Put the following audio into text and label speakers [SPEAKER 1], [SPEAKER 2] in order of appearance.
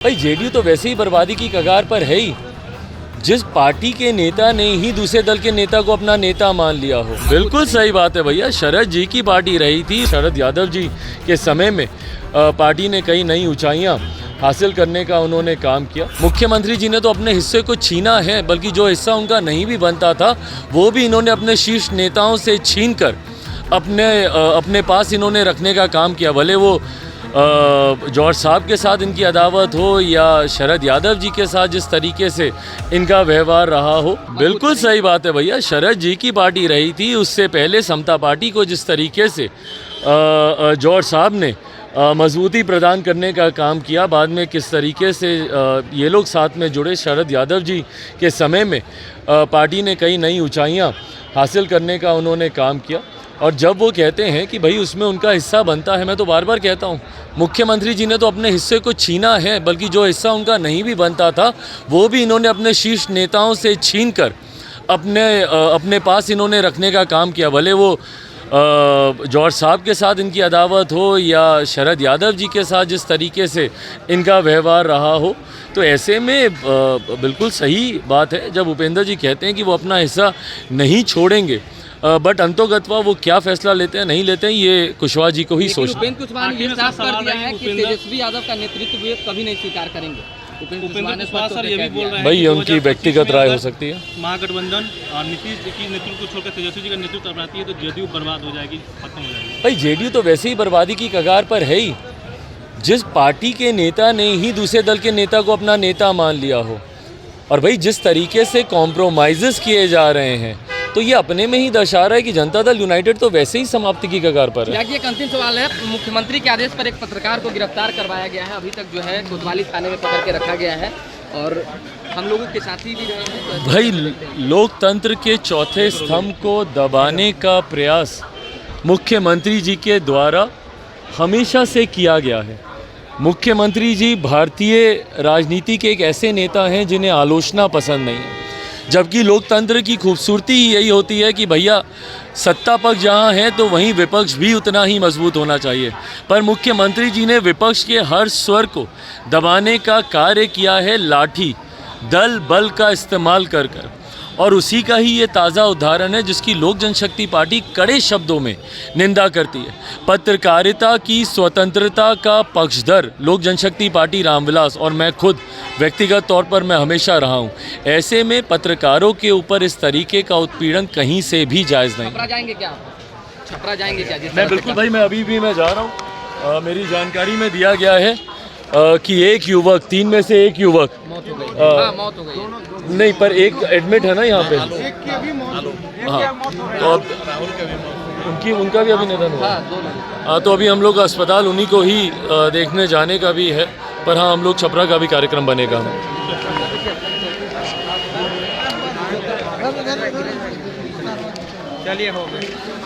[SPEAKER 1] भाई जेडीयू तो वैसे ही बर्बादी की कगार पर है ही। जिस पार्टी के नेता ने ही दूसरे दल के नेता को अपना नेता मान लिया हो। बिल्कुल सही बात है भैया, शरद जी की पार्टी रही थी। शरद यादव जी के समय में पार्टी ने कई नई ऊंचाइयां हासिल करने का उन्होंने काम किया। मुख्यमंत्री जी ने तो अपने हिस्से को छीना है, बल्कि जो हिस्सा उनका नहीं भी बनता था वो भी इन्होंने अपने शीर्ष नेताओं से छीन कर अपने पास इन्होंने रखने का काम किया। भले वो जॉर्ज साहब के साथ इनकी अदावत हो या शरद यादव जी के साथ जिस तरीके से इनका व्यवहार रहा हो। बिल्कुल सही बात है भैया, शरद जी की पार्टी रही थी। उससे पहले समता पार्टी को जिस तरीके से जॉर्ज साहब ने मजबूती प्रदान करने का काम किया, बाद में किस तरीके से ये लोग साथ में जुड़े। शरद यादव जी के समय में पार्टी ने कई नई ऊंचाइयां हासिल करने का उन्होंने काम किया। और जब वो कहते हैं कि भाई उसमें उनका हिस्सा बनता है, मैं तो बार बार कहता हूँ मुख्यमंत्री जी ने तो अपने हिस्से को छीना है, बल्कि जो हिस्सा उनका नहीं भी बनता था वो भी इन्होंने अपने शीर्ष नेताओं से छीन कर अपने पास इन्होंने रखने का काम किया। भले वो जॉर्ज साहब के साथ इनकी अदावत हो या शरद यादव जी के साथ जिस तरीके से इनका व्यवहार रहा हो। तो ऐसे में बिल्कुल सही बात है जब उपेंद्र जी कहते हैं कि वो अपना हिस्सा नहीं छोड़ेंगे, बट अंतोगत्वा वो क्या फैसला लेते हैं नहीं लेते हैं ये कुशवाहा जी को ही सोचना।
[SPEAKER 2] उपेंद्र कुशवाहा ने ये साफ कर दिया है कि तेजस्वी यादव का नेतृत्व वे कभी नहीं स्वीकार करेंगे। उपेंद्र कुशवाहा सर ये भी बोल रहे हैं
[SPEAKER 1] भाई उनकी व्यक्तिगत राय हो सकती है।
[SPEAKER 3] महागठबंधन और नीतीश जी की नेतृत्व को छोड़कर तेजस्वी जी का नेतृत्व अपनाती है तो जेडीयू बर्बाद हो जाएगी, खत्म हो जाएगी।
[SPEAKER 1] भाई जेडीयू तो वैसे ही बर्बादी की कगार पर है ही। जिस पार्टी के नेता ने ही दूसरे दल के नेता को अपना नेता मान लिया हो, और भाई जिस तरीके से कॉम्प्रोमाइज़ किए जा रहे हैं, तो ये अपने में ही दर्शा रहा है कि जनता दल यूनाइटेड तो वैसे ही समाप्ति की कगार पर है।
[SPEAKER 2] एक अंतिम सवाल है, मुख्यमंत्री के आदेश पर एक पत्रकार को गिरफ्तार करवाया गया है, अभी तक जो है कोतवाली थाने में पकड़ के रखा गया है और हम लोगों के साथी भी रहे हैं। तो
[SPEAKER 1] भाई लोकतंत्र के चौथे स्तंभ को दबाने का प्रयास मुख्यमंत्री जी के द्वारा हमेशा से किया गया है। मुख्यमंत्री जी भारतीय राजनीति के एक ऐसे नेता हैं जिन्हें आलोचना पसंद नहीं है, जबकि लोकतंत्र की खूबसूरती ही यही होती है कि भैया सत्ता पक्ष जहाँ है तो वहीं विपक्ष भी उतना ही मजबूत होना चाहिए। पर मुख्यमंत्री जी ने विपक्ष के हर स्वर को दबाने का कार्य किया है, लाठी दल बल का इस्तेमाल कर कर। और उसी का ही ये ताज़ा उदाहरण है जिसकी लोक जनशक्ति पार्टी कड़े शब्दों में निंदा करती है। पत्रकारिता की स्वतंत्रता का पक्षधर लोक जनशक्ति पार्टी रामविलास और मैं खुद व्यक्तिगत तौर पर मैं हमेशा रहा हूँ। ऐसे में पत्रकारों के ऊपर इस तरीके का उत्पीड़न कहीं से भी जायज़ नहीं।
[SPEAKER 2] छपरा जाएंगे क्या? छपरा जाएंगे क्या?
[SPEAKER 1] मैं बिल्कुल भाई, मैं अभी भी मैं जा रहा हूँ। मेरी जानकारी में दिया गया है कि एक युवक, 3 में से एक युवक
[SPEAKER 2] मौत हो गई। मौत हो गई
[SPEAKER 1] नहीं, पर एक एडमिट है ना यहाँ पे। हाँ, तो अब उनका भी अभी निधन हुआ। हाँ, तो अभी हम लोग अस्पताल उन्हीं को ही देखने जाने का भी है। पर हाँ, हम लोग छपरा का भी कार्यक्रम बनेगा।
[SPEAKER 2] चलिए हो गए।